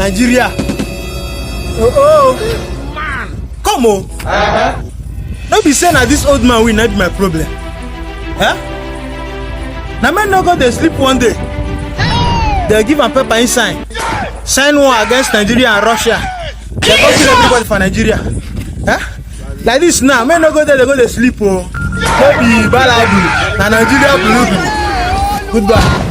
Nigeria. Man. Come on. No be saying that this old man will not be my problem. Huh? Now men no go they sleep one day. They'll give a paper inside. Sign war against Nigeria and Russia. They go kill everybody for Nigeria. Huh? Like this now, men no go there, they go to sleep. Oh. Maybe Baladu and Nigeria blue. Goodbye.